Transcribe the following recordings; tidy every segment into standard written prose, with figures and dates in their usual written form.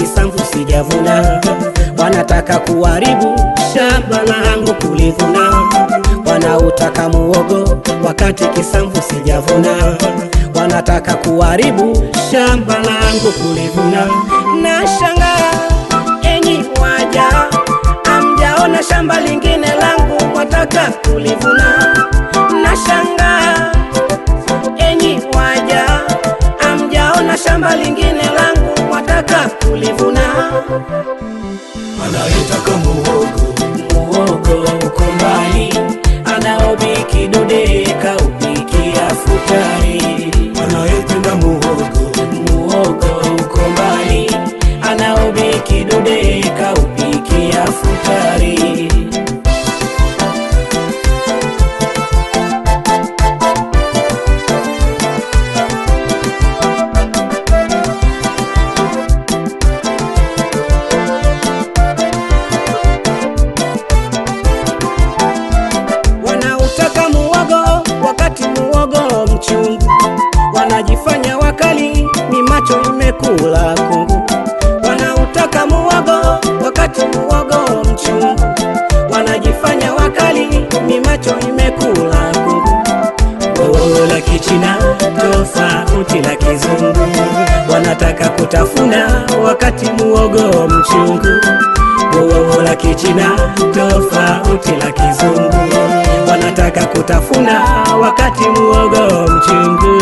kisamvu sijavuna. Wanataka kuharibu shamba langu kulivuna. Wanautaka muogo wakati kisamvu sijavuna. Wanataka kuharibu shamba langu kulivuna. Nashangaa enyi waja, amjaona shamba lingine langu wataka kulivuna. Nashangaa enyi waja, amjaona shamba lingine langu wataka kulivuna. Anaitaka muhogo, muhogo uko mbali, anaobiki dude kaupikia futari. anayependa muhogo, Muhogo uko mbali, anaobiki dude kaupikia futari. Wanautaka muhogo wakati muhogo mchungu. Wanajifanya wakali, ni macho imekula kungu. Wanautaka muhogo wakati muhogo mchungu. Wanajifanya wakali, ni macho imekula kungu. Wowo la kichina tofauti la kizungu. Wanataka kutafuna wakati muhogo mchungu. Wowo la kichina tofauti la kizungu. Wanataka kutafuna wakati muhogo mchungu.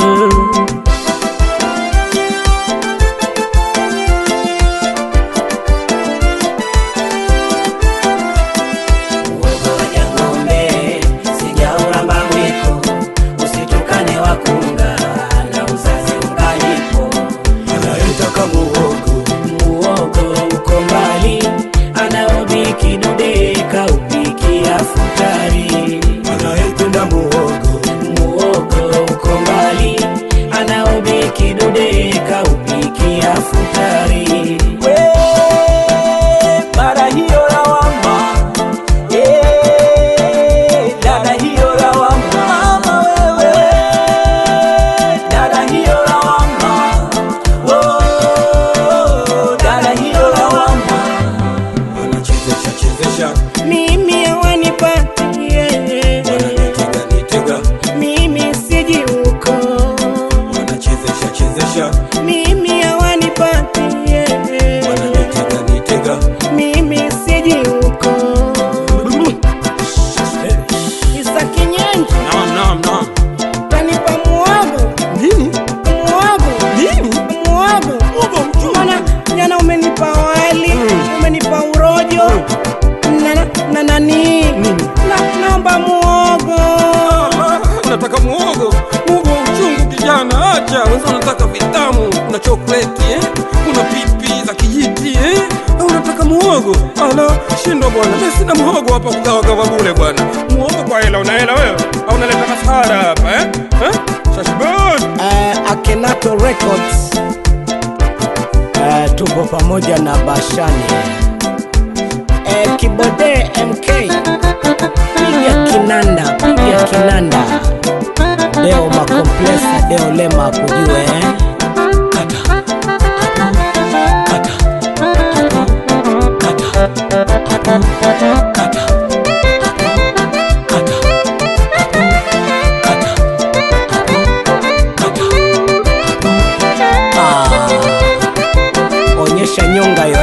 Muhogo waja ng'ombe, sijauramba mwiko. Usitukane wakunga na uzazi ungalipo. anayetaka muhogo, Muhogo uko mbali, anaobiki dude kaupikia futari. anayependa muhogo, Muhogo uko mbali, anaobiki dude kaupikia futari. Bara hiyo lawama, dada hiyo lawama, mama wewe, dada hiyo lawama, dada hiyo lawama. anachezesha chezesha, Mimi hawanipatie, wananitega nitega, mimi siji huko. wanachezesha chezesha, Mimi hawanipatie, wananitega nitega, mimi siji huko. Isa Kinyenji, naam, tanipa muhogo, nini muhogo, nini, muhogo. muhogo mchungu, Mbona jana umenipa wali, umenipa urojo na nani? Naomba muhogo. unataka muhogo, muhogo mchungu kijana, acha wewe, unataka vitamu, una chocolate una pipi za kijiti unataka muhogo. Ala, shindwa bwana, mimi sina muhogo hapa kugawa gawa bure bwana. Muhogo kwa hela, una hela wewe au unaleta masahara hapa Shashbon? Akenato Records, tupo pamoja na Bashani, Kibode MK, piga kinanda, Deo Makomplesa, Deo Lema kujue kata kata kata kata kata. Onyesha nyonga yo